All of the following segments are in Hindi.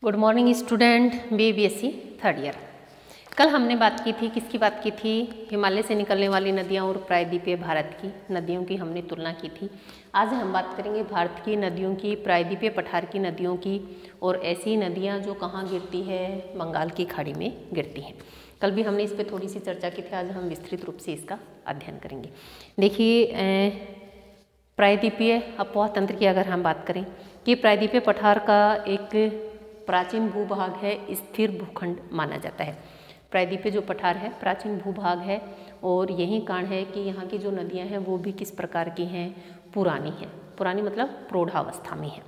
Good morning student, BSc third year. कल हमने बात की थी, किसकी बात की थी? हिमालय से निकलने वाली नदियाँ और प्रायद्वीपीय भारत की नदियों की हमने तुलना की थी। आज हम बात करेंगे भारत की नदियों की, प्रायद्वीपीय पठार की नदियों की, और ऐसी नदियाँ जो कहाँ गिरती है, बंगाल की खाड़ी में गिरती हैं। कल भी हमने इस पर थोड़ी सी चर्चा की थी, आज हम विस्तृत रूप से इसका अध्ययन करेंगे। देखिए, प्रायद्वीपीय अपवाह तंत्र की अगर हम बात करें कि प्रायद्वीपीय पठार का एक प्राचीन भूभाग है, स्थिर भूखंड माना जाता है। प्रायद्वीपीय जो पठार है प्राचीन भूभाग है, और यही कारण है कि यहाँ की जो नदियाँ हैं वो भी किस प्रकार की हैं? पुरानी हैं। पुरानी मतलब प्रौढ़ावस्था में है।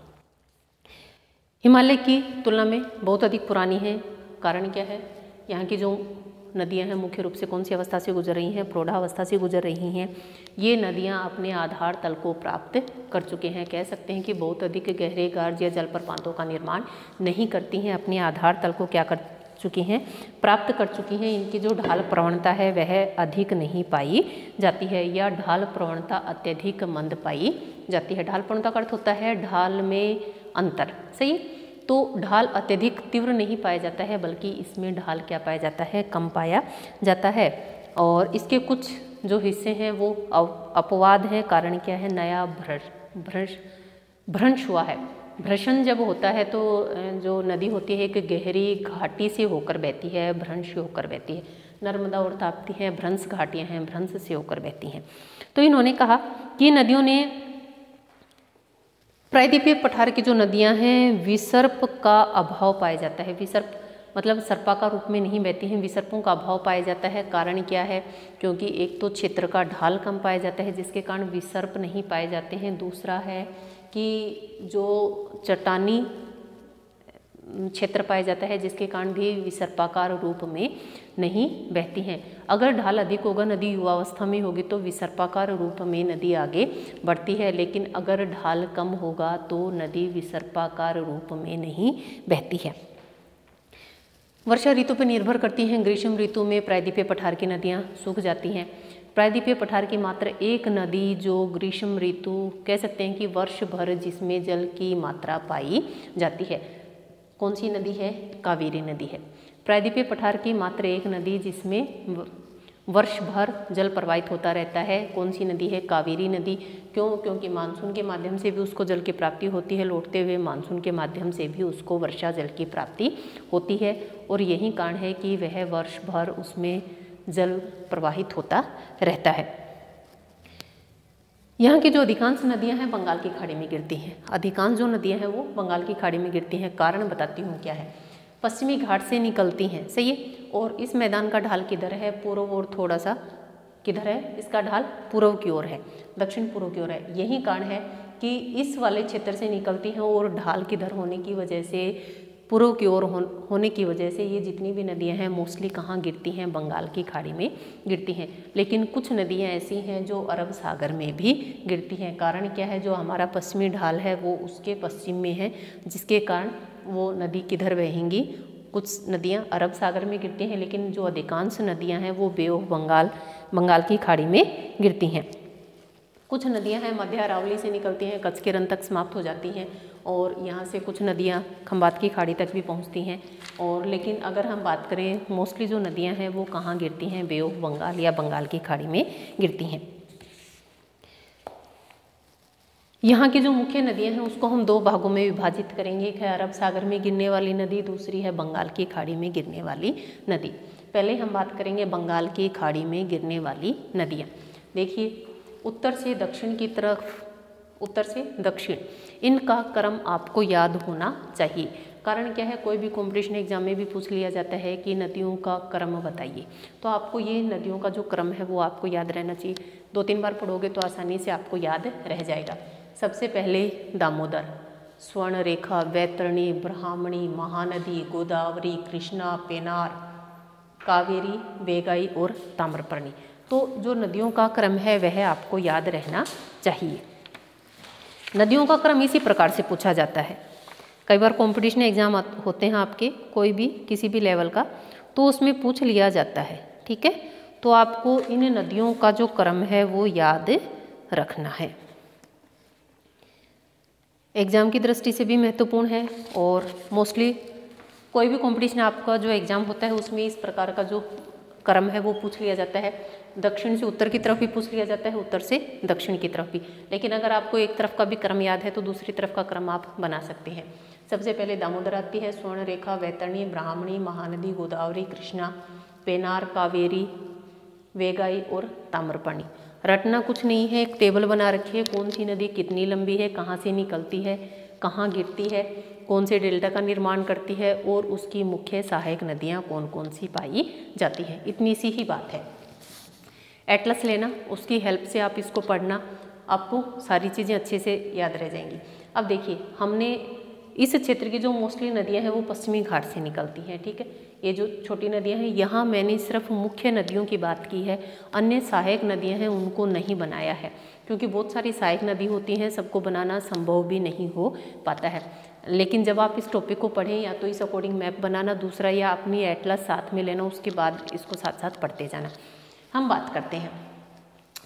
हिमालय की तुलना में बहुत अधिक पुरानी है। कारण क्या है? यहाँ की जो नदियाँ हैं मुख्य रूप से कौन सी अवस्था से गुजर रही हैं? प्रौढ़ावस्था से गुजर रही हैं। ये नदियाँ अपने आधार तल को प्राप्त कर चुके हैं। कह सकते हैं कि बहुत अधिक गहरे गार्ज या जलप्रपातों का निर्माण नहीं करती हैं, अपने आधार तल को क्या कर चुकी हैं? प्राप्त कर चुकी हैं। इनकी जो ढाल प्रवणता है वह अधिक नहीं पाई जाती है, या ढाल प्रवणता अत्यधिक मंद पाई जाती है। ढाल प्रवणता का अर्थ होता है ढाल में अंतर, सही? तो ढाल अत्यधिक तीव्र नहीं पाया जाता है, बल्कि इसमें ढाल क्या पाया जाता है? कम पाया जाता है। और इसके कुछ जो हिस्से हैं वो अपवाद हैं। कारण क्या है? नया भ्रंश हुआ है। भ्रंशन जब होता है तो जो नदी होती है एक गहरी घाटी से होकर बहती है, भ्रंश होकर बहती है। नर्मदा और ताप्ती हैं, भ्रंश घाटियाँ हैं, भ्रंश से होकर बहती हैं। तो इन्होंने कहा कि नदियों ने, प्रायद्वीपीय पठार की जो नदियां हैं विसर्प का अभाव पाया जाता है। विसर्प मतलब सर्पाकार रूप में नहीं बहती हैं, विसर्पों का अभाव पाया जाता है। कारण क्या है? क्योंकि एक तो क्षेत्र का ढाल कम पाया जाता है जिसके कारण विसर्प नहीं पाए जाते हैं। दूसरा है कि जो चट्टानी क्षेत्र पाया जाता है जिसके कारण भी विसर्पाकार रूप में नहीं बहती हैं। अगर ढाल अधिक होगा, नदी युवावस्था में होगी तो विसर्पाकार रूप में नदी आगे बढ़ती है, लेकिन अगर ढाल कम होगा तो नदी विसर्पाकार रूप में नहीं बहती है। वर्षा ऋतु पर निर्भर करती हैं। ग्रीष्म ऋतु में प्रायद्वीपीय पठार की नदियाँ सूख जाती हैं। प्रायद्वीपीय पठार की मात्र एक नदी जो ग्रीष्म ऋतु कह सकते हैं कि वर्ष भर जिसमें जल की मात्रा पाई जाती है, कौन सी नदी है? कावेरी नदी है। प्रायद्वीपीय पठार की मात्र एक नदी जिसमें वर्ष भर जल प्रवाहित होता रहता है, कौन सी नदी है? कावेरी नदी। क्यों? क्योंकि मानसून के माध्यम से भी उसको जल की प्राप्ति होती है, लौटते हुए मानसून के माध्यम से भी उसको वर्षा जल की प्राप्ति होती है, और यही कारण है कि वह वर्ष भर उसमें जल प्रवाहित होता रहता है। यहाँ की जो अधिकांश नदियाँ हैं बंगाल की खाड़ी में गिरती हैं। अधिकांश जो नदियाँ हैं वो बंगाल की खाड़ी में गिरती हैं। कारण बताती हूँ क्या है। पश्चिमी घाट से निकलती हैं, सही है? और इस मैदान का ढाल किधर है? पूर्व और थोड़ा सा किधर है? इसका ढाल पूर्व की ओर है, दक्षिण पूर्व की ओर है। यही कारण है कि इस वाले क्षेत्र से निकलती हैं, और ढाल किधर होने की वजह से, पूर्व की ओर होने की वजह से ये जितनी भी नदियां हैं मोस्टली कहाँ गिरती हैं? बंगाल की खाड़ी में गिरती हैं। लेकिन कुछ नदियां ऐसी हैं जो अरब सागर में भी गिरती हैं। कारण क्या है? जो हमारा पश्चिमी ढाल है वो उसके पश्चिम में है, जिसके कारण वो नदी किधर बहेंगी? कुछ नदियाँ अरब सागर में गिरती हैं, लेकिन जो अधिकांश नदियाँ हैं वो बे ऑफ बंगाल की खाड़ी में गिरती हैं। कुछ नदियां हैं मध्य अरावली से निकलती हैं, कच्छ के रन तक समाप्त हो जाती हैं, और यहाँ से कुछ नदियाँ खंबात की खाड़ी तक भी पहुँचती हैं। और लेकिन अगर हम बात करें मोस्टली जो नदियाँ हैं वो कहाँ गिरती हैं? बे ऑफ बंगाल या बंगाल की खाड़ी में गिरती हैं। यहाँ की जो मुख्य नदियाँ हैं उसको हम दो भागों में विभाजित करेंगे। एक है अरब सागर में गिरने वाली नदी, दूसरी है बंगाल की खाड़ी में गिरने वाली नदी। पहले हम बात करेंगे बंगाल की खाड़ी में गिरने वाली नदियाँ। देखिए, उत्तर से दक्षिण की तरफ, उत्तर से दक्षिण, इनका क्रम आपको याद होना चाहिए। कारण क्या है? कोई भी कॉम्पिटिशन एग्जाम में भी पूछ लिया जाता है कि नदियों का क्रम बताइए, तो आपको ये नदियों का जो क्रम है वो आपको याद रहना चाहिए। 2-3 बार पढ़ोगे तो आसानी से आपको याद रह जाएगा। सबसे पहले दामोदर, स्वर्णरेखा, वैतरणी, ब्राह्मणी, महानदी, गोदावरी, कृष्णा, पेनार, कावेरी, बेगाई और ताम्रपर्णी। तो जो नदियों का क्रम है वह आपको याद रहना चाहिए। नदियों का क्रम इसी प्रकार से पूछा जाता है। कई बार कंपटीशन एग्जाम होते हैं आपके, कोई भी किसी भी लेवल का, तो उसमें पूछ लिया जाता है, ठीक है? तो आपको इन नदियों का जो क्रम है वो याद रखना है। एग्जाम की दृष्टि से भी महत्वपूर्ण है, और मोस्टली कोई भी कंपटीशन आपका जो एग्ज़ाम होता है उसमें इस प्रकार का जो क्रम है वो पूछ लिया जाता है। दक्षिण से उत्तर की तरफ भी पूछ लिया जाता है, उत्तर से दक्षिण की तरफ भी। लेकिन अगर आपको एक तरफ का भी क्रम याद है तो दूसरी तरफ का क्रम आप बना सकते हैं। सबसे पहले दामोदर आती है, स्वर्णरेखा, वैतरणी, ब्राह्मणी, महानदी, गोदावरी, कृष्णा, पेनार, कावेरी, वेगाई और ताम्रपर्णी। रटना कुछ नहीं है, एक टेबल बना रखी है, कौन सी नदी कितनी लंबी है, कहाँ से निकलती है, कहाँ गिरती है, कौन से डेल्टा का निर्माण करती है और उसकी मुख्य सहायक नदियाँ कौन कौन सी पाई जाती हैं। इतनी सी ही बात है। एटलस लेना, उसकी हेल्प से आप इसको पढ़ना, आपको सारी चीज़ें अच्छे से याद रह जाएंगी। अब देखिए, हमने इस क्षेत्र की जो मोस्टली नदियां हैं वो पश्चिमी घाट से निकलती हैं, ठीक है। ये जो छोटी नदियां हैं, यहाँ मैंने सिर्फ मुख्य नदियों की बात की है, अन्य सहायक नदियां हैं उनको नहीं बनाया है, क्योंकि बहुत सारी सहायक नदी होती हैं, सबको बनाना संभव भी नहीं हो पाता है। लेकिन जब आप इस टॉपिक को पढ़ें, या तो इस अकॉर्डिंग मैप बनाना, दूसरा या अपनी एटलस साथ में लेना, उसके बाद इसको साथ साथ पढ़ते जाना। हम बात करते हैं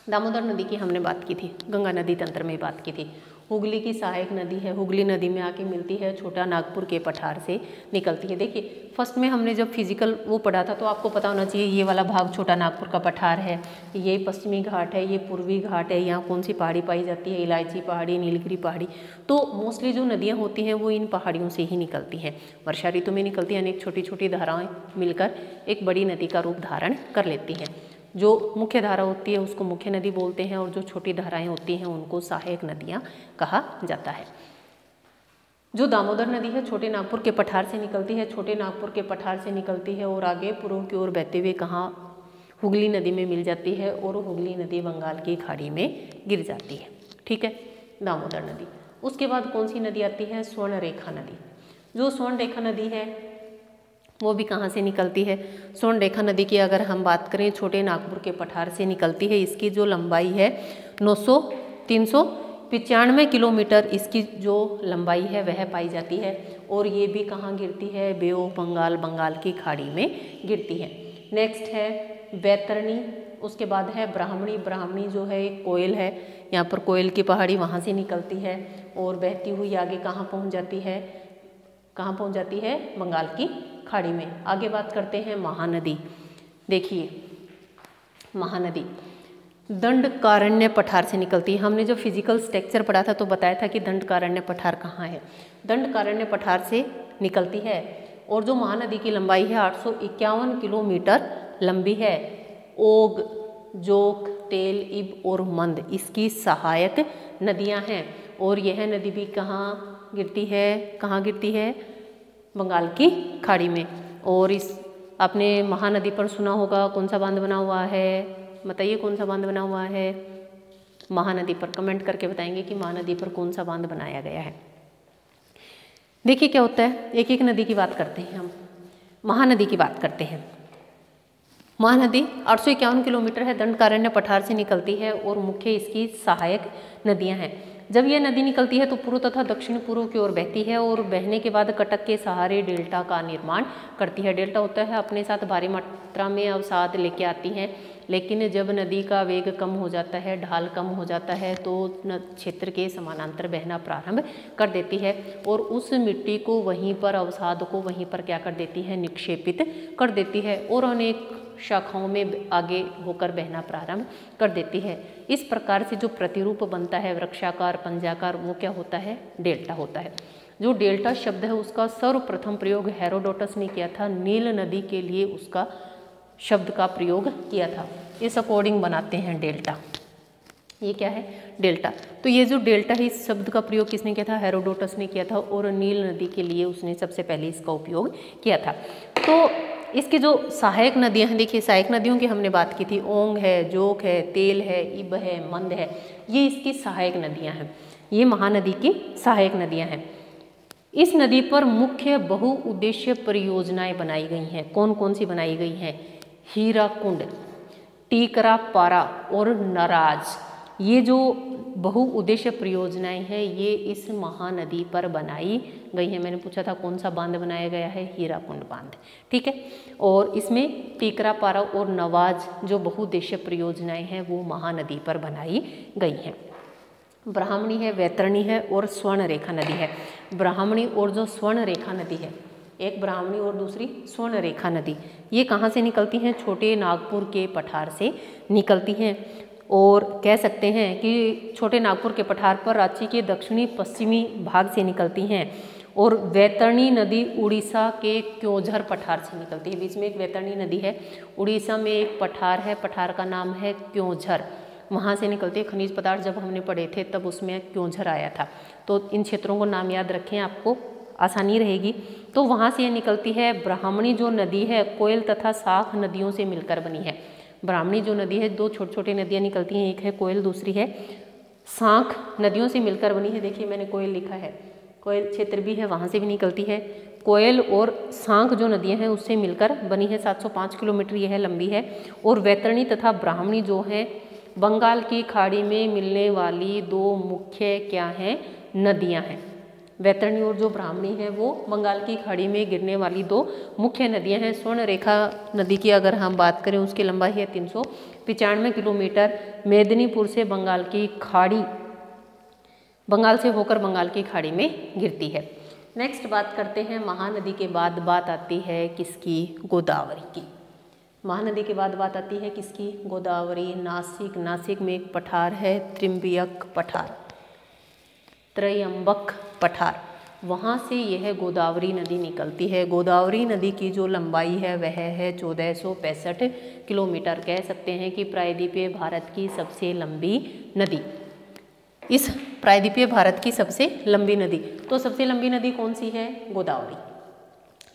दामोदर नदी की, हमने बात की थी, गंगा नदी तंत्र में बात की थी। हुगली की सहायक नदी है, हुगली नदी में आके मिलती है, छोटा नागपुर के पठार से निकलती है। देखिए, फर्स्ट में हमने जब फिजिकल वो पढ़ा था तो आपको पता होना चाहिए ये वाला भाग छोटा नागपुर का पठार है, ये पश्चिमी घाट है, ये पूर्वी घाट है, यहाँ कौन सी पहाड़ी पाई जाती है, इलायची पहाड़ी, नीलगिरी पहाड़ी। तो मोस्टली जो नदियाँ होती हैं वो इन पहाड़ियों से ही निकलती हैं। वर्षा ऋतु में निकलती हैं, अनेक छोटी छोटी धाराएँ मिलकर एक बड़ी नदी का रूप धारण कर लेती हैं। जो मुख्य धारा होती है उसको मुख्य नदी बोलते हैं, और जो छोटी धाराएं होती हैं उनको सहायक नदियां कहा जाता है। जो दामोदर नदी है छोटे नागपुर के पठार से निकलती है, छोटे नागपुर के पठार से निकलती है और आगे पूर्व की ओर बहते हुए कहाँ हुगली नदी में मिल जाती है, और हुगली नदी बंगाल की खाड़ी में गिर जाती है, ठीक है, दामोदर नदी। उसके बाद कौन सी नदी आती है, स्वर्णरेखा नदी। जो स्वर्णरेखा नदी है वो भी कहाँ से निकलती है, स्वर्णरेखा नदी की अगर हम बात करें छोटे नागपुर के पठार से निकलती है। इसकी जो लंबाई है 395 किलोमीटर इसकी जो लंबाई है वह पाई जाती है, और ये भी कहाँ गिरती है, बे ऑफ बंगाल, बंगाल की खाड़ी में गिरती है। नेक्स्ट है वैतरणी, उसके बाद है ब्राह्मणी। ब्राह्मणी जो है एक कोयल है, यहाँ पर कोयल की पहाड़ी वहाँ से निकलती है और बहती हुई आगे कहाँ पहुँच जाती है, कहाँ पहुँच जाती है, बंगाल की खाड़ी में। आगे बात करते हैं महानदी। देखिए, महानदी दंडकारण्य पठार से निकलती है। हमने जो फिजिकल स्ट्रक्चर पढ़ा था तो बताया था कि दंडकारण्य पठार कहाँ है, दंडकारण्य पठार से निकलती है, और जो महानदी की लंबाई है 851 किलोमीटर लंबी है। ओग, जोक, तेल, इब और मंद इसकी सहायक नदियाँ हैं, और यह नदी भी कहाँ गिरती है, कहाँ गिरती है, बंगाल की खाड़ी में। और इस आपने महानदी पर सुना होगा कौन सा बांध बना हुआ है, बताइए कौन सा बांध बना हुआ है महानदी पर, कमेंट करके बताएंगे कि महानदी पर कौन सा बांध बनाया गया है। देखिए क्या होता है, एक एक नदी की बात करते हैं हम। महानदी की बात करते हैं। महानदी 851 किलोमीटर है, दंडकारण्य पठार से निकलती है और मुख्य इसकी सहायक नदियां हैं। जब यह नदी निकलती है तो पूर्व तथा दक्षिण पूर्व की ओर बहती है, और बहने के बाद कटक के सहारे डेल्टा का निर्माण करती है। डेल्टा होता है अपने साथ भारी मात्रा में अवसाद लेके आती हैं, लेकिन जब नदी का वेग कम हो जाता है, ढाल कम हो जाता है, तो क्षेत्र के समानांतर बहना प्रारंभ कर देती है, और उस मिट्टी को वहीं पर, अवसाद को वहीं पर क्या कर देती है, निक्षेपित कर देती है, और अनेक शाखाओं में आगे होकर बहना प्रारंभ कर देती है। इस प्रकार से जो प्रतिरूप बनता है वृक्षाकार, पंजाकार, वो क्या होता है, डेल्टा होता है। जो डेल्टा शब्द है उसका सर्वप्रथम प्रयोग हेरोडोटस ने किया था, नील नदी के लिए उसका शब्द का प्रयोग किया था। इस अकॉर्डिंग बनाते हैं डेल्टा। ये क्या है, डेल्टा। तो ये जो डेल्टा है इस शब्द का प्रयोग किसने किया था, हेरोडोटस ने किया था, और नील नदी के लिए उसने सबसे पहले इसका उपयोग किया था। तो इसकी जो सहायक नदियां हैं, देखिए सहायक नदियों की हमने बात की थी, ओंग है, जोक है, तेल है, इब है, मंद है, ये इसकी सहायक नदियां हैं। ये महानदी की सहायक नदियां हैं। इस नदी पर मुख्य बहुउद्देश्य परियोजनाएं बनाई गई हैं। कौन कौन सी बनाई गई हैं, हीराकुंड, टीकरा पारा और नराज। ये जो बहुउद्देश्य परियोजनाएं हैं ये इस महानदी पर बनाई गई हैं। मैंने पूछा था कौन सा बांध बनाया गया है, हीराकुंड बांध, ठीक है। और इसमें टीकरा पारा और नवाज जो बहुउद्देश्य परियोजनाएं हैं वो महानदी पर बनाई गई हैं। ब्राह्मणी है, वैतरणी है और स्वर्णरेखा नदी है। ब्राह्मणी और जो स्वर्णरेखा नदी है एक ब्राह्मणी और दूसरी स्वर्णरेखा नदी। ये कहाँ से निकलती हैं? छोटे नागपुर के पठार से निकलती हैं। और कह सकते हैं कि छोटे नागपुर के पठार पर रांची के दक्षिणी पश्चिमी भाग से निकलती हैं। और वैतरणी नदी उड़ीसा के क्योंझर पठार से निकलती है। बीच में एक वैतरणी नदी है, उड़ीसा में एक पठार है, पठार का नाम है क्योंझर, वहाँ से निकलते हैं। खनिज पदार्थ जब हमने पढ़े थे तब उसमें क्योंझर आया था, तो इन क्षेत्रों को नाम याद रखें, आपको आसानी रहेगी। तो वहाँ से निकलती है। ब्राह्मणी जो नदी है कोयल तथा शाख नदियों से मिलकर बनी है। ब्राह्मणी जो नदी है, दो छोटी छोटी नदियाँ निकलती हैं, एक है कोयल दूसरी है शाख, नदियों से मिलकर बनी है। देखिए मैंने कोयल लिखा है, कोयल क्षेत्र भी है, वहाँ से भी निकलती है। कोयल और शांख जो नदियाँ हैं उससे मिलकर बनी है। 705 किलोमीटर यह लंबी है। और वैतरणी तथा ब्राह्मणी जो है बंगाल की खाड़ी में मिलने वाली दो मुख्य क्या हैं? नदियाँ हैं। वैतरणी और जो ब्राह्मणी है वो बंगाल की खाड़ी में गिरने वाली दो मुख्य नदियाँ हैं। स्वर्णरेखा नदी की अगर हम बात करें, उसकी लंबाई है 395 किलोमीटर। मेदिनीपुर से बंगाल की खाड़ी, बंगाल से होकर बंगाल की खाड़ी में गिरती है। नेक्स्ट बात करते हैं महानदी के बाद बात आती है किसकी? गोदावरी की। महानदी के बाद बात आती है किसकी? गोदावरी। नासिक, नासिक में एक पठार है त्रिम्बक पठार, त्रयंबक पठार, वहाँ से यह गोदावरी नदी निकलती है। गोदावरी नदी की जो लंबाई है वह है 1465 किलोमीटर। कह सकते हैं कि प्रायद्वीपीय भारत की सबसे लंबी नदी, इस प्रायद्वीपीय भारत की सबसे लंबी नदी। तो सबसे लंबी नदी कौन सी है? गोदावरी।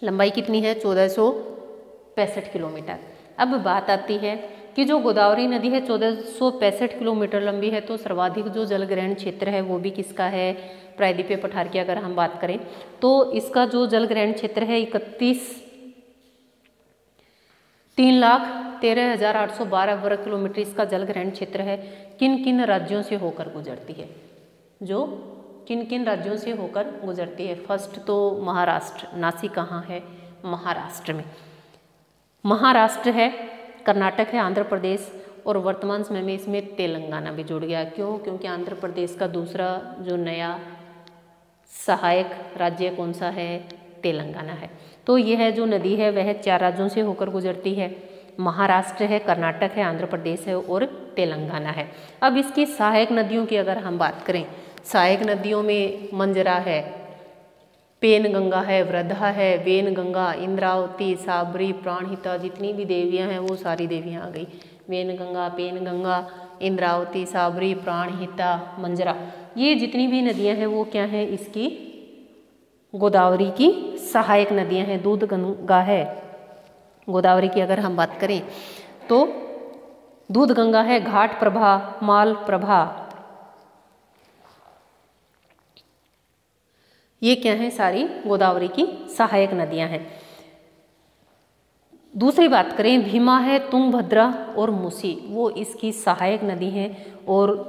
लंबाई कितनी है? 1465 किलोमीटर। अब बात आती है कि जो गोदावरी नदी है 1465 किलोमीटर लंबी है, तो सर्वाधिक जो जलग्रहण क्षेत्र है वो भी किसका है? प्रायद्वीपीय पठार की अगर हम बात करें तो इसका जो जलग्रहण क्षेत्र है 3,13,812 वर्ग किलोमीटर इसका जलग्रहण क्षेत्र है। किन किन राज्यों से होकर गुजरती है? जो किन किन राज्यों से होकर गुजरती है? फर्स्ट तो महाराष्ट्र। नासिक कहाँ है? महाराष्ट्र में। महाराष्ट्र है, कर्नाटक है, आंध्र प्रदेश, और वर्तमान समय में इसमें तेलंगाना भी जुड़ गया। क्यों? क्योंकि आंध्र प्रदेश का दूसरा जो नया सहायक राज्य कौन सा है? तेलंगाना है। तो यह जो नदी है वह 4 राज्यों से होकर गुजरती है। महाराष्ट्र है, कर्नाटक है, आंध्र प्रदेश है और तेलंगाना है। अब इसकी सहायक नदियों की अगर हम बात करें, सहायक नदियों में मंजरा है, पेनगंगा है, वृद्धा है, वेनगंगा, इंद्रावती, साबरी, प्राणहिता, जितनी भी देवियां हैं वो सारी देवियां आ गई। वेनगंगा, पेनगंगा, इंद्रावती, साबरी, प्राणहिता, मंजरा, ये जितनी भी नदियां हैं वो क्या हैं? इसकी गोदावरी की सहायक नदियां हैं। दूध गंगा है गोदावरी की अगर हम बात करें तो दूध गंगा है, घाट प्रभा, माल प्रभा, ये क्या है? सारी गोदावरी की सहायक नदियां हैं। दूसरी बात करें, भीमा है, तुंगभद्रा और मूसी, वो इसकी सहायक नदी हैं। और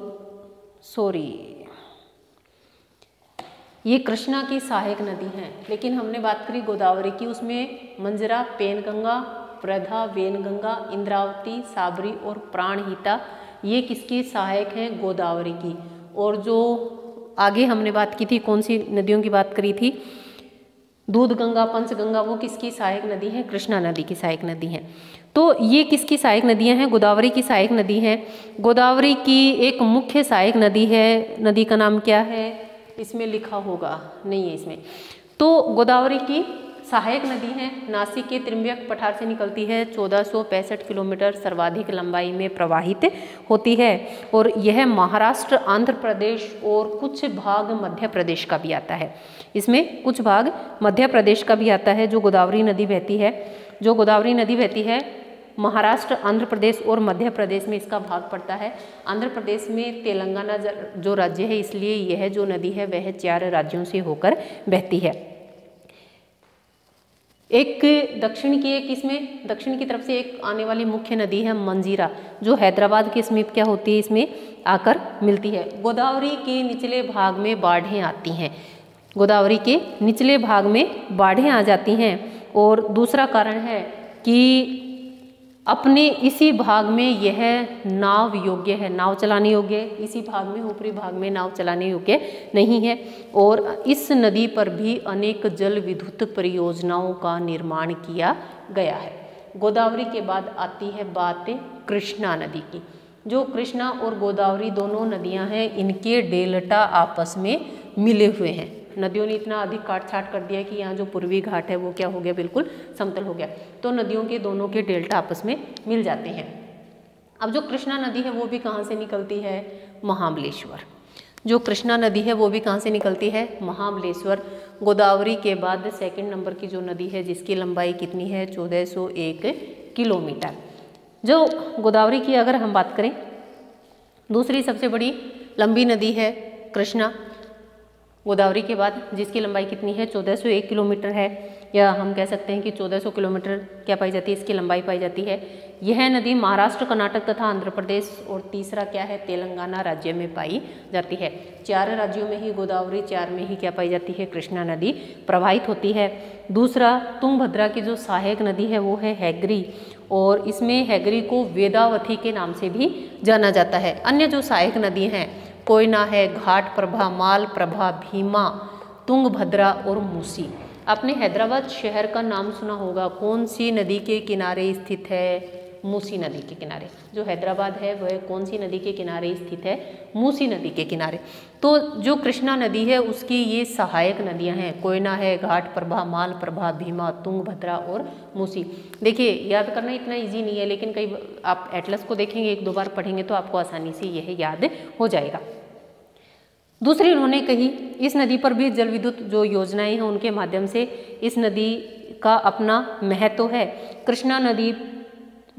ये कृष्णा की सहायक नदी हैं। लेकिन हमने बात करी गोदावरी की, उसमें मंजरा, पेनगंगा, वृद्धा, वेनगंगा, इंद्रावती, साबरी और प्राणहिता, ये किसकी सहायक हैं? गोदावरी की। और जो आगे हमने बात की थी, कौन सी नदियों की बात करी थी? दूध गंगा, पंचगंगा, वो किसकी सहायक नदी है? कृष्णा नदी की सहायक नदी है। तो ये किसकी सहायक नदियां हैं? गोदावरी की सहायक नदी है। गोदावरी की एक मुख्य सहायक नदी है, नदी का नाम क्या है? इसमें लिखा होगा, नहीं है इसमें। तो गोदावरी की सहायक नदी है, नासिक के त्रिम्बक पठार से निकलती है, 1465 किलोमीटर सर्वाधिक लंबाई में प्रवाहित होती है। और यह महाराष्ट्र, आंध्र प्रदेश और कुछ भाग मध्य प्रदेश का भी आता है। इसमें कुछ भाग मध्य प्रदेश का भी आता है। जो गोदावरी नदी बहती है, जो गोदावरी नदी बहती है महाराष्ट्र, आंध्र प्रदेश और मध्य प्रदेश में इसका भाग पड़ता है। आंध्र प्रदेश में तेलंगाना जो राज्य है, इसलिए यह जो नदी है वह 4 राज्यों से होकर बहती है। एक दक्षिण की, एक इसमें दक्षिण की तरफ से एक आने वाली मुख्य नदी है मंजीरा, जो हैदराबाद के समीप क्या होती है? इसमें आकर मिलती है। गोदावरी के निचले भाग में बाढ़ें आती हैं, गोदावरी के निचले भाग में बाढ़ें आ जाती हैं। और दूसरा कारण है कि अपने इसी भाग में यह नाव योग्य है, नाव चलाने योग्य है, इसी भाग में ऊपरी भाग में नाव चलाने योग्य नहीं है। और इस नदी पर भी अनेक जल विद्युत परियोजनाओं का निर्माण किया गया है। गोदावरी के बाद आती है बात कृष्णा नदी की। जो कृष्णा और गोदावरी दोनों नदियां हैं, इनके डेल्टा आपस में मिले हुए हैं। नदियों ने इतना अधिक काट छाट कर दिया कि यहाँ जो पूर्वी घाट है वो क्या हो गया, बिल्कुल समतल हो गया। तो नदियों के दोनों के डेल्टा आपस में मिल जाते हैं। अब जो कृष्णा नदी है वो भी कहाँ से निकलती है, महाबलेश्वर। जो कृष्णा नदी है वो भी कहाँ से निकलती है, महाबलेश्वर। गोदावरी के बाद सेकंड नंबर की जो नदी है जिसकी लंबाई कितनी है, 1401 किलोमीटर। जो गोदावरी की अगर हम बात करें, दूसरी सबसे बड़ी लंबी नदी है कृष्णा गोदावरी के बाद, जिसकी लंबाई कितनी है, 1401 किलोमीटर है, या हम कह सकते हैं कि 1400 किलोमीटर क्या पाई जाती है, इसकी लंबाई पाई जाती है। यह नदी महाराष्ट्र, कर्नाटक तथा आंध्र प्रदेश और तीसरा क्या है, तेलंगाना राज्य में पाई जाती है। 4 राज्यों में ही गोदावरी, 4 में ही क्या पाई जाती है, कृष्णा नदी प्रवाहित होती है। दूसरा, तुंगभद्रा की जो सहायक नदी है वो है हैग्री, और इसमें हैग्री को वेदावती के नाम से भी जाना जाता है। अन्य जो सहायक नदी हैं, कोयना है, घाट प्रभा, माल प्रभा, भीमा, तुंगभद्रा और मूसी। आपने हैदराबाद शहर का नाम सुना होगा, कौन सी नदी के किनारे स्थित है, मूसी नदी के किनारे। जो हैदराबाद है वह कौन सी नदी के किनारे स्थित है, मूसी नदी के किनारे। तो जो कृष्णा नदी है उसकी ये सहायक नदियां हैं, कोयना है, घाट प्रभा, माल प्रभा, भीमा, तुंगभद्रा और मूसी। देखिए याद करना इतना इजी नहीं है, लेकिन कई आप एटलस को देखेंगे, 1-2 बार पढ़ेंगे तो आपको आसानी से यह याद हो जाएगा। दूसरी उन्होंने कही, इस नदी पर भी जल विद्युत जो योजनाएं हैं उनके माध्यम से इस नदी का अपना महत्व है। कृष्णा नदी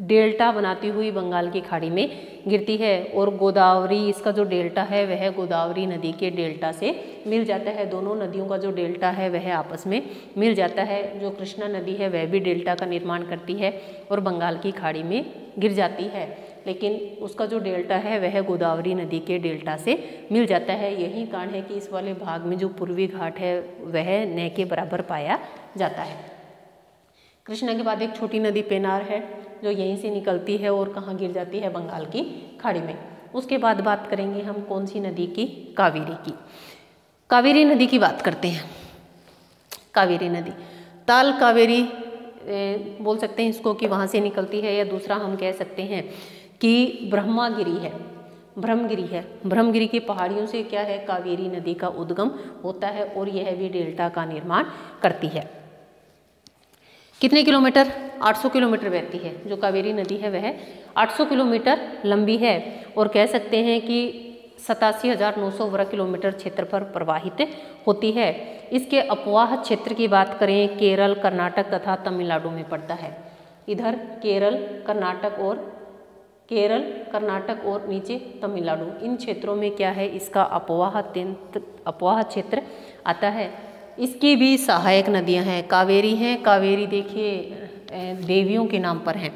डेल्टा बनाती हुई बंगाल की खाड़ी में गिरती है, और गोदावरी इसका जो डेल्टा है वह गोदावरी नदी के डेल्टा से मिल जाता है। दोनों नदियों का जो डेल्टा है वह आपस में मिल जाता है। जो कृष्णा नदी है वह भी डेल्टा का निर्माण करती है और बंगाल की खाड़ी में गिर जाती है, लेकिन उसका जो डेल्टा है वह गोदावरी नदी के डेल्टा से मिल जाता है। यही कारण है कि इस वाले भाग में जो पूर्वी घाट है वह न के बराबर पाया जाता है। कृष्णा के बाद एक छोटी नदी पेनार है जो यहीं से निकलती है और कहाँ गिर जाती है, बंगाल की खाड़ी में। उसके बाद बात करेंगे हम कौन सी नदी की, कावेरी की। कावेरी नदी की बात करते हैं। कावेरी नदी ताल कावेरी बोल सकते हैं इसको कि वहाँ से निकलती है, या दूसरा हम कह सकते हैं कि ब्रह्मागिरी है, ब्रह्मगिरी है। ब्रह्मगिरी की पहाड़ियों से क्या है, कावेरी नदी का उद्गम होता है और यह भी डेल्टा का निर्माण करती है। कितने किलोमीटर, 800 किलोमीटर बहती है। जो कावेरी नदी है वह 800 किलोमीटर लंबी है, और कह सकते हैं कि 87,900 वर्ग किलोमीटर क्षेत्र पर प्रवाहित होती है। इसके अपवाह क्षेत्र की बात करें, केरल, कर्नाटक तथा तमिलनाडु में पड़ता है। इधर केरल, कर्नाटक और नीचे तमिलनाडु, इन क्षेत्रों में क्या है, इसका अपवाह क्षेत्र आता है। इसकी भी सहायक नदियां हैं, कावेरी हैं। कावेरी देखिए देवियों के नाम पर हैं,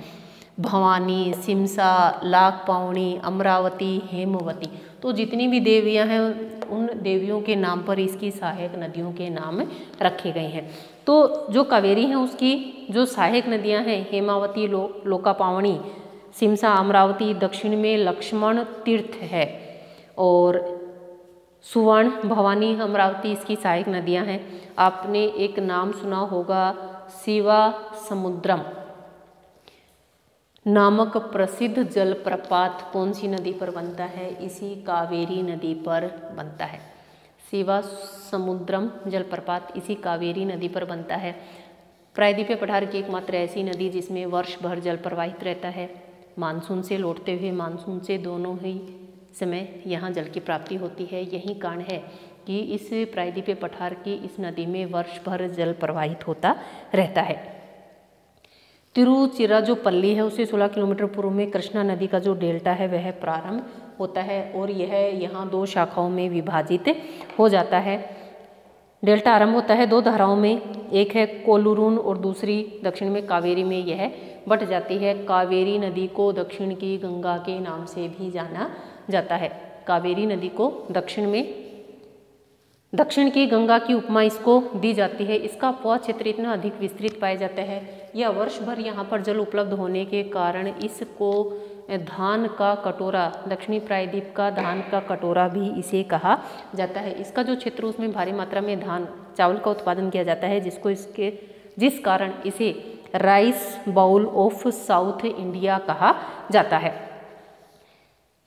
भवानी, सिमसा, लाखपावनी, अमरावती, हेमवती। तो जितनी भी देवियां हैं उन देवियों के नाम पर इसकी सहायक नदियों के नाम रखे गए हैं। तो जो कावेरी है उसकी जो सहायक नदियां हैं, हेमावती, लोकापावनी, सिमसा, अमरावती, दक्षिण में लक्ष्मण तीर्थ है, और सुवर्ण, भवानी, अमरावती इसकी सहायक नदियां हैं। आपने एक नाम सुना होगा, शिवा समुद्रम नामक प्रसिद्ध जलप्रपात कौन सी नदी पर बनता है, इसी कावेरी नदी पर बनता है। शिवा समुद्रम जलप्रपात इसी कावेरी नदी पर बनता है। प्रायद्वीपीय पठार की एकमात्र ऐसी नदी जिसमें वर्ष भर जल प्रवाहित रहता है। मानसून से लौटते हुए मानसून से दोनों ही समय यहाँ जल की प्राप्ति होती है। यही कारण है कि इस प्रायद्वीपीय पठार की इस नदी में वर्ष भर जल प्रवाहित होता रहता है। तिरुचिरापल्ली है उससे 16 किलोमीटर पूर्व में कृष्णा नदी का जो डेल्टा है वह प्रारंभ होता है, और यह यहाँ 2 शाखाओं में विभाजित हो जाता है। डेल्टा आरंभ होता है 2 धाराओं में, एक है कोलुरून और दूसरी दक्षिण में कावेरी में यह बट जाती है। कावेरी नदी को दक्षिण की गंगा के नाम से भी जाना जाता है। कावेरी नदी को दक्षिण की गंगा की उपमा इसको दी जाती है। इसका अपवाह क्षेत्र इतना अधिक विस्तृत पाया जाता है या वर्ष भर यहाँ पर जल उपलब्ध होने के कारण इसको धान का कटोरा, दक्षिणी प्रायद्वीप का धान का कटोरा भी इसे कहा जाता है। इसका जो क्षेत्र उसमें भारी मात्रा में धान चावल का उत्पादन किया जाता है, जिस कारण इसे rice bowl of South India कहा जाता है।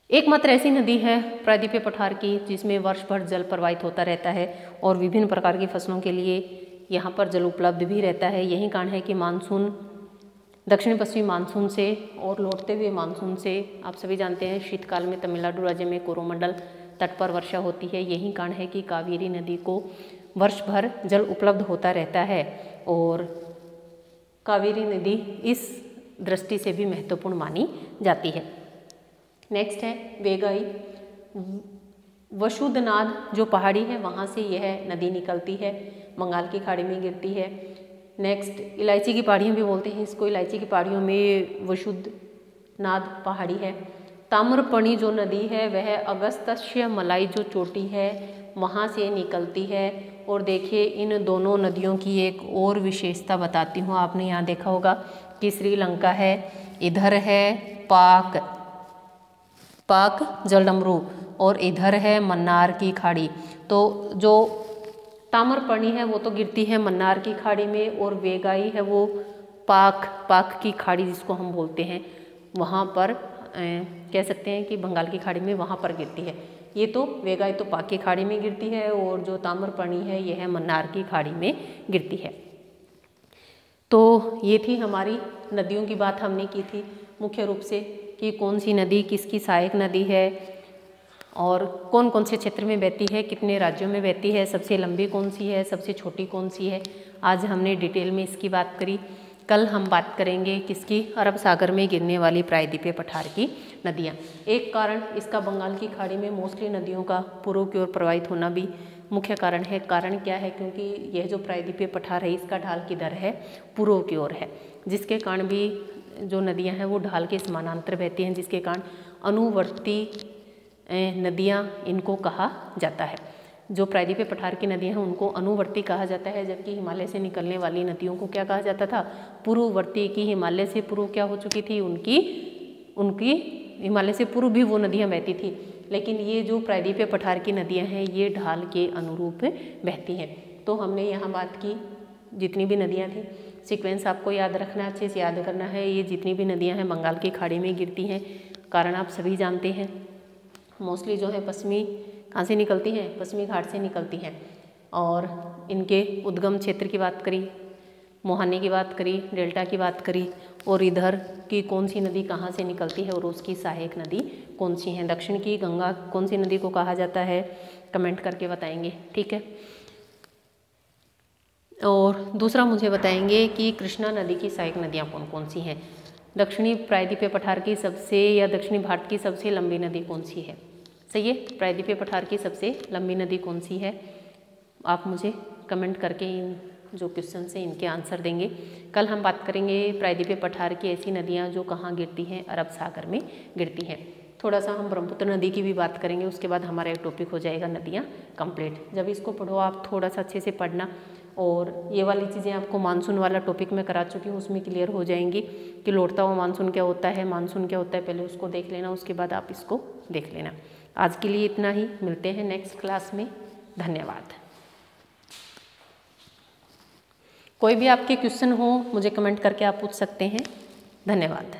एकमात्र ऐसी नदी है प्रायद्वीपीय पठार की जिसमें वर्ष भर जल प्रवाहित होता रहता है और विभिन्न प्रकार की फसलों के लिए यहाँ पर जल उपलब्ध भी रहता है। यही कारण है कि मानसून, दक्षिण पश्चिमी मानसून से और लौटते हुए मानसून से, आप सभी जानते हैं शीतकाल में तमिलनाडु राज्य में कोरोमंडल तट पर वर्षा होती है। यही कारण है कि कावेरी नदी को वर्ष भर जल उपलब्ध होता रहता है और कावेरी नदी इस दृष्टि से भी महत्वपूर्ण मानी जाती है। नेक्स्ट है वेगाई। वसुधनाद जो पहाड़ी है वहाँ से यह नदी निकलती है, बंगाल की खाड़ी में गिरती है। नेक्स्ट इलायची की पहाड़ियाँ भी बोलते हैं इसको, इलायची की पहाड़ियों में वसुधनाद पहाड़ी है। ताम्रपर्णी जो नदी है वह अगस्त्य मलाई जो चोटी है वहाँ से निकलती है। और देखिए इन दोनों नदियों की एक और विशेषता बताती हूँ। आपने यहाँ देखा होगा कि श्रीलंका है, इधर है पाक जलडमरू और इधर है मन्नार की खाड़ी। तो जो ताम्रपर्णी है वो तो गिरती है मन्नार की खाड़ी में और वेगाई है वो पाक की खाड़ी जिसको हम बोलते हैं वहाँ पर कह सकते हैं कि बंगाल की खाड़ी में वहाँ पर गिरती है। ये तो वेगाई तो पाक की खाड़ी में गिरती है और जो ताम्रपर्णी है यह मन्नार की खाड़ी में गिरती है। तो ये थी हमारी नदियों की बात हमने की थी मुख्य रूप से कि कौन सी नदी किसकी सहायक नदी है और कौन कौन से क्षेत्र में बहती है, कितने राज्यों में बहती है, सबसे लंबी कौन सी है, सबसे छोटी कौन सी है। आज हमने डिटेल में इसकी बात करी। कल हम बात करेंगे किसकी, अरब सागर में गिरने वाली प्रायद्वीपीय पठार की नदियाँ। एक कारण इसका बंगाल की खाड़ी में मोस्टली नदियों का पूर्व की ओर प्रवाहित होना भी मुख्य कारण है। कारण क्या है, क्योंकि यह जो प्रायद्वीपीय पठार है इसका ढाल किधर है, पूर्व की ओर है, जिसके कारण भी जो नदियाँ हैं वो ढाल के समानांतर बहती हैं, जिसके कारण अनुवर्ती नदियाँ इनको कहा जाता है। जो प्रायद्वीपीय पठार की नदियाँ हैं उनको अनुवर्ती कहा जाता है, जबकि हिमालय से निकलने वाली नदियों को क्या कहा जाता था, पूर्ववर्ती। की हिमालय से पूर्व क्या हो चुकी थी, उनकी हिमालय से पूर्व भी वो नदियाँ बहती थी, लेकिन ये जो प्रायद्वीपीय पठार की नदियाँ हैं ये ढाल के अनुरूप बहती हैं। तो हमने यहाँ बात की जितनी भी नदियाँ थी, सीक्वेंस आपको याद रखना, अच्छे से याद करना है। ये जितनी भी नदियाँ हैं बंगाल की खाड़ी में गिरती हैं, कारण आप सभी जानते हैं। मोस्टली जो है पश्चिमी कहाँ से निकलती हैं, पश्चिमी घाट से निकलती हैं। और इनके उद्गम क्षेत्र की बात करी, मोहाने की बात करी, डेल्टा की बात करी, और इधर की कौन सी नदी कहाँ से निकलती है और उसकी सहायक नदी कौन सी है। दक्षिण की गंगा कौन सी नदी को कहा जाता है, कमेंट करके बताएंगे, ठीक है। और दूसरा मुझे बताएंगे कि कृष्णा नदी की सहायक नदियाँ कौन कौन सी हैं। दक्षिणी प्रायद्वीपीय पठार की सबसे या दक्षिणी भारत की सबसे लंबी नदी कौन सी है, सही है। प्रायद्वीपीय पठार की सबसे लंबी नदी कौन सी है, आप मुझे कमेंट करके इन जो क्वेश्चन है इनके आंसर देंगे। कल हम बात करेंगे प्रायद्वीपीय पठार की ऐसी नदियाँ जो कहाँ गिरती हैं, अरब सागर में गिरती हैं। थोड़ा सा हम ब्रह्मपुत्र नदी की भी बात करेंगे, उसके बाद हमारा एक टॉपिक हो जाएगा नदियाँ कंप्लीट। जब इसको पढ़ो आप थोड़ा सा अच्छे से पढ़ना, और ये वाली चीज़ें आपको मानसून वाला टॉपिक में करा चुकी हूँ, उसमें क्लियर हो जाएंगी कि लौटता हुआ मानसून क्या होता है, मानसून क्या होता है, पहले उसको देख लेना, उसके बाद आप इसको देख लेना। आज के लिए इतना ही, मिलते हैं नेक्स्ट क्लास में। धन्यवाद। कोई भी आपके क्वेश्चन हो मुझे कमेंट करके आप पूछ सकते हैं। धन्यवाद।